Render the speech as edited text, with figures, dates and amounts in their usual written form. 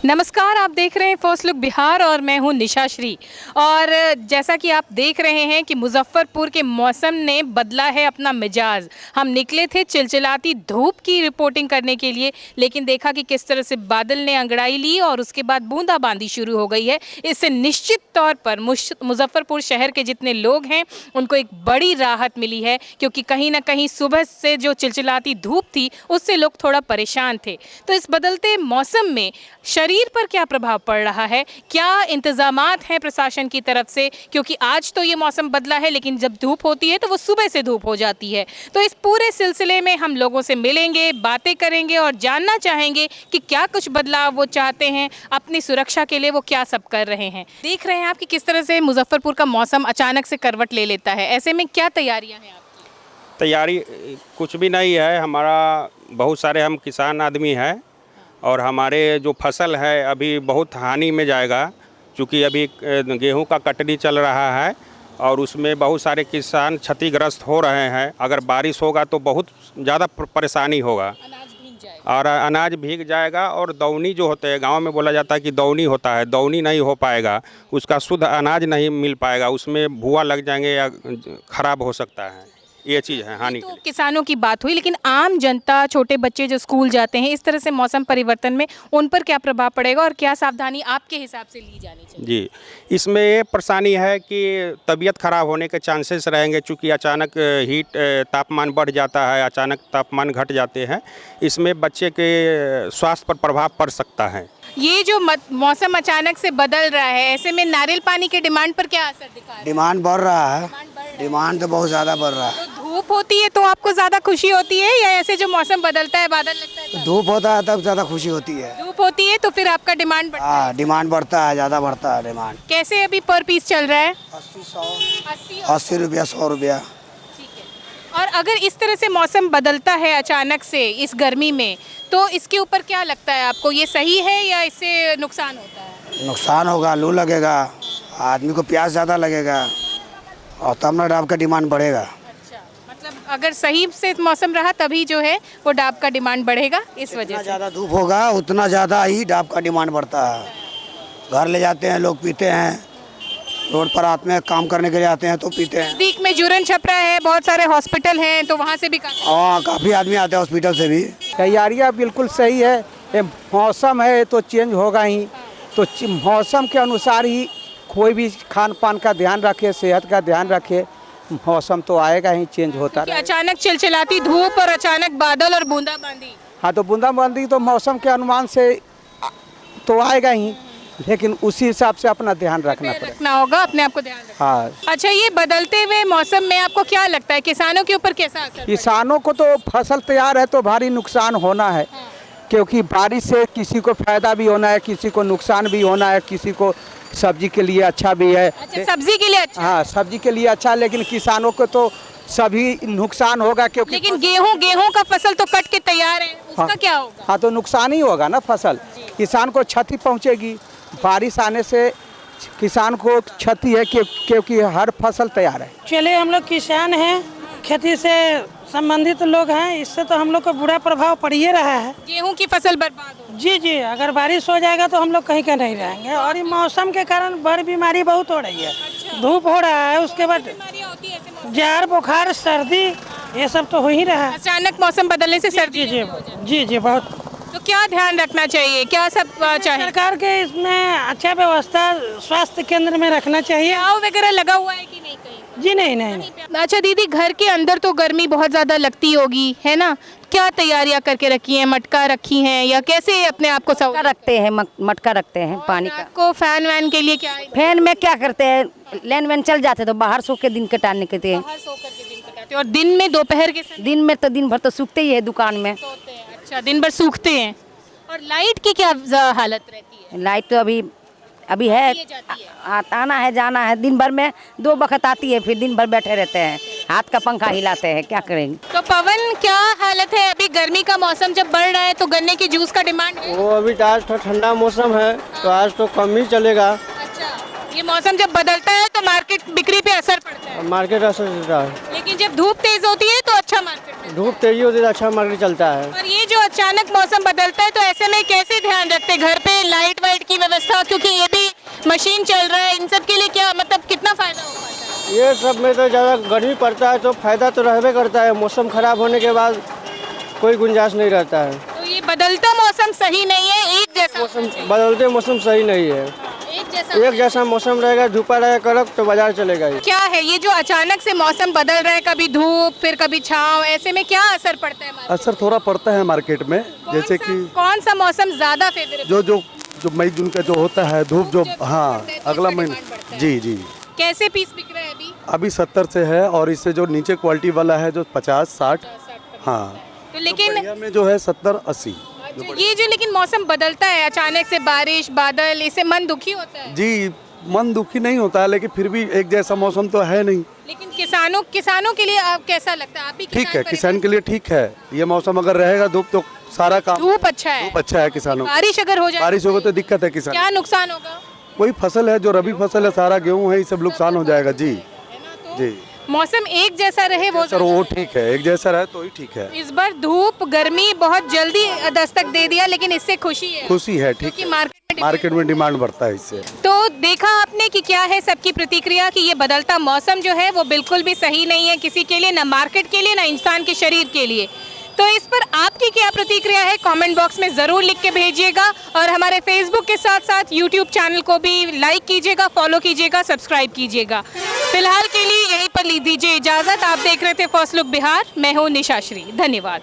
नमस्कार, आप देख रहे हैं फर्स्ट लुक बिहार और मैं हूं निशा श्री। और जैसा कि आप देख रहे हैं कि मुजफ्फरपुर के मौसम ने बदला है अपना मिजाज। हम निकले थे चिलचिलाती धूप की रिपोर्टिंग करने के लिए, लेकिन देखा कि किस तरह से बादल ने अंगड़ाई ली और उसके बाद बूंदाबांदी शुरू हो गई है। इससे निश्चित तौर पर मुजफ्फरपुर शहर के जितने लोग हैं उनको एक बड़ी राहत मिली है, क्योंकि कहीं ना कहीं सुबह से जो चिलचिलाती धूप थी उससे लोग थोड़ा परेशान थे। तो इस बदलते मौसम में शरीर पर क्या प्रभाव पड़ रहा है, क्या इंतजामात हैं प्रशासन की तरफ से, क्योंकि आज तो ये मौसम बदला है लेकिन जब धूप होती है तो वो सुबह से धूप हो जाती है। तो इस पूरे सिलसिले में हम लोगों से मिलेंगे, बातें करेंगे और जानना चाहेंगे कि क्या कुछ बदलाव वो चाहते हैं, अपनी सुरक्षा के लिए वो क्या सब कर रहे हैं। देख रहे हैं आप कि किस तरह से मुजफ्फरपुर का मौसम अचानक से करवट ले लेता है। ऐसे में क्या तैयारियाँ हैं आपकी? तैयारी कुछ भी नहीं है। हमारा बहुत सारे हम किसान आदमी हैं और हमारे जो फसल है अभी बहुत हानि में जाएगा, क्योंकि अभी गेहूं का कटनी चल रहा है और उसमें बहुत सारे किसान क्षतिग्रस्त हो रहे हैं। अगर बारिश होगा तो बहुत ज़्यादा परेशानी होगा और अनाज भीग जाएगा। और दौनी जो होते हैं, गांव में बोला जाता है कि दौनी होता है, दौनी नहीं हो पाएगा, उसका शुद्ध अनाज नहीं मिल पाएगा, उसमें भुआ लग जाएंगे या ख़राब हो सकता है। ये चीज़ है हानि के लिए। किसानों की बात हुई, लेकिन आम जनता, छोटे बच्चे जो स्कूल जाते हैं, इस तरह से मौसम परिवर्तन में उन पर क्या प्रभाव पड़ेगा और क्या सावधानी आपके हिसाब से ली जानी चाहिए? जी, इसमें ये परेशानी है कि तबीयत खराब होने के चांसेस रहेंगे, चूँकि अचानक तापमान बढ़ जाता है, अचानक तापमान घट जाते हैं। इसमें बच्चे के स्वास्थ्य पर प्रभाव पड़ सकता है। ये जो मौसम अचानक से बदल रहा है, ऐसे में नारियल पानी के डिमांड पर क्या असर दिखा रहा है? डिमांड बढ़ रहा है, डिमांड तो बहुत ज़्यादा बढ़ रहा है। तो धूप होती है तो आपको ज़्यादा खुशी होती है, या ऐसे जो मौसम बदलता है, बादल लगता है तब? धूप होता है तब ज़्यादा खुशी होती है। धूप होती है तो फिर आपका डिमांड बढ़ता है। हाँ, डिमांड बढ़ता है, ज़्यादा बढ़ता है डिमांड। कैसे अभी पर पीस चल रहा है? 80 रुपया, 100 रुपया। ठीक है। और अगर इस तरह से मौसम बदलता है अचानक से इस गर्मी में, तो इसके ऊपर क्या लगता है आपको, ये सही है या इससे नुकसान होता है? नुकसान होगा, लू लगेगा, आदमी को प्यास ज़्यादा लगेगा और तब ना डाब का डिमांड बढ़ेगा। अच्छा, मतलब अगर सही से मौसम रहा तभी जो है वो डाब का डिमांड बढ़ेगा, इस वजह से। ज़्यादा धूप होगा उतना ज़्यादा ही डाब का डिमांड बढ़ता है। घर ले जाते हैं लोग, पीते हैं, रोड पर आते हैं, काम करने के लिए आते हैं तो पीते हैं। नज़दीक में जुरन छपरा है, बहुत सारे हॉस्पिटल हैं, तो वहाँ से भी काफ़ी आदमी आते हैं हॉस्पिटल से भी। तैयारियाँ बिल्कुल सही है। ये मौसम है तो चेंज होगा ही, तो मौसम के अनुसार ही कोई भी खान पान का ध्यान रखे, सेहत का ध्यान रखे, मौसम तो आएगा ही, चेंज होता रहेगा। अचानक चिलचिलाती धूप और अचानक बादल और बूंदाबांदी। हाँ, तो बूंदाबांदी तो मौसम के अनुमान से तो आएगा ही, लेकिन उसी हिसाब से अपना ध्यान रखना होगा, अपने आप को ध्यान रखना। हाँ। अच्छा, ये बदलते हुए मौसम में आपको क्या लगता है किसानों के ऊपर कैसा असर? किसानों को तो फसल तैयार है तो भारी नुकसान होना है, क्योंकि बारिश से किसी को फायदा भी होना है, किसी को नुकसान भी होना है, किसी को सब्जी के लिए अच्छा भी है। अच्छा, सब्जी के लिए अच्छा? हाँ, सब्जी के लिए अच्छा, लेकिन किसानों को तो सभी नुकसान होगा, क्योंकि लेकिन गेहूं का फसल तो कट के तैयार है, उसका हाँ, क्या होगा? हाँ, तो नुकसान ही होगा ना, फसल किसान को क्षति पहुंचेगी। बारिश आने से किसान को क्षति है, क्योंकि हर फसल तैयार है। चले, हम लोग किसान हैं, खेती से संबंधित लोग हैं, इससे तो हम लोग को बुरा प्रभाव पड़ ही रहा है। गेहूं की फसल बर्बाद हो? जी जी, अगर बारिश हो जाएगा तो हम लोग कहीं का नहीं रहेंगे। और ये मौसम के कारण बड़ बीमारी बहुत हो रही है। अच्छा। धूप हो रहा है, उसके बाद जार, बुखार, सर्दी, ये सब तो हो ही रहा है। अचानक मौसम बदलने से सर्दी? जी जी, बहुत। तो क्या ध्यान रखना चाहिए, क्या सब चाहिए? सरकार के इसमें अच्छा व्यवस्था स्वास्थ्य केंद्र में रखना चाहिए। आव वगैरह लगा हुआ है कि नहीं कहीं? जी नहीं। अच्छा दीदी, घर के अंदर तो गर्मी बहुत ज़्यादा लगती होगी, है ना? क्या तैयारियां करके रखी हैं? मटका रखी हैं या कैसे अपने आप को रखते हैं? मटका रखते हैं पानी का। को फैन वैन के लिए क्या है? फैन में क्या करते हैं, लेन वैन चल जाते तो बाहर सो के दिन कटाने के लिए। और दिन में, दोपहर के समय? दिन में तो दिन भर तो सूखते ही है दुकान में। अच्छा, दिन भर सूखते हैं। और लाइट की क्या हालत रहती है? लाइट तो अभी है, आना है जाना है, दिन भर में 2 वक्त आती है, फिर दिन भर बैठे रहते हैं, हाथ का पंखा हिलाते हैं, क्या करेंगे। तो पवन, क्या हालत है? अभी गर्मी का मौसम जब बढ़ रहा है तो गन्ने की जूस का डिमांड है? वो अभी आज तो ठंडा मौसम है तो आज तो कम ही चलेगा। अच्छा, ये मौसम जब बदलता है तो मार्केट बिक्री पे असर पड़ता है? मार्केट असर देता है, लेकिन जब धूप तेज होती है तो अच्छा मार्केट में? धूप तेजी होती है अच्छा मार्केट चलता है। और ये जो अचानक मौसम बदलता है तो ऐसे में कैसे ध्यान रखते हैं घर पे लाइट वाइट की व्यवस्था, क्योंकि ये भी मशीन चल रहा है, इन सब के लिए क्या मतलब कितना फायदा हो पाता है? ये सब में तो ज़्यादा गर्मी पड़ता है तो फायदा तो रहबे करता है। मौसम खराब होने के बाद कोई गुंजाइश नहीं रहता है। तो ये बदलता मौसम सही नहीं है, एक जैसा मौसम बदलते मौसम सही नहीं है। एक जैसा मौसम रहेगा, धूपा रहेगा कड़क तो बाजार चलेगा ही। क्या है ये जो अचानक से मौसम बदल रहा है, कभी धूप फिर कभी छांव, ऐसे में क्या असर पड़ता है मार्केट असर थोड़ा पड़ता है मार्केट में, जैसे कि कौन सा मौसम ज्यादा फेवरेबल? जो जो जो मई जून का जो होता है धूप जो, हाँ अगला महीना, जी जी। कैसे पीस बिक रहा है अभी? अभी 70 से है और इससे जो नीचे क्वालिटी वाला है जो 50-60, हाँ। तो लेकिन बढ़िया में जो है 70-80। ये जो लेकिन मौसम बदलता है अचानक से, बारिश बादल, इससे मन दुखी होता है। जी मन दुखी नहीं होता है, लेकिन फिर भी एक जैसा मौसम तो है नहीं। लेकिन किसानों के लिए आप कैसा लगता है? आप भी ठीक है, किसान के लिए ठीक है ये मौसम। अगर रहेगा धूप तो सारा काम, धूप अच्छा है, धूप अच्छा है किसानों को। बारिश अगर हो जाए बारिश होगा तो दिक्कत है किसान, क्या नुकसान होगा? कोई फसल है जो रबी फसल है, सारा गेहूँ है, ये सब नुकसान हो जाएगा। जी जी। मौसम एक जैसा रहे वो सर वो ठीक है, एक जैसा रहे तो ही ठीक है। इस बार धूप गर्मी बहुत जल्दी दस्तक दे दिया, लेकिन इससे खुशी है, खुशी है, ठीक क्योंकि है। मार्केट में डिमांड बढ़ता है इससे। तो देखा आपने कि क्या है सबकी प्रतिक्रिया कि ये बदलता मौसम जो है वो बिल्कुल भी सही नहीं है किसी के लिए, ना मार्केट के लिए ना इंसान के शरीर के लिए। तो इस पर आपकी क्या प्रतिक्रिया है कमेंट बॉक्स में ज़रूर लिख के भेजिएगा, और हमारे फेसबुक के साथ साथ यूट्यूब चैनल को भी लाइक कीजिएगा, फॉलो कीजिएगा, सब्सक्राइब कीजिएगा। फिलहाल के लिए यहीं पर ली दीजिए इजाज़त। आप देख रहे थे फर्स्ट लुक बिहार, मैं हूँ निशा श्री। धन्यवाद।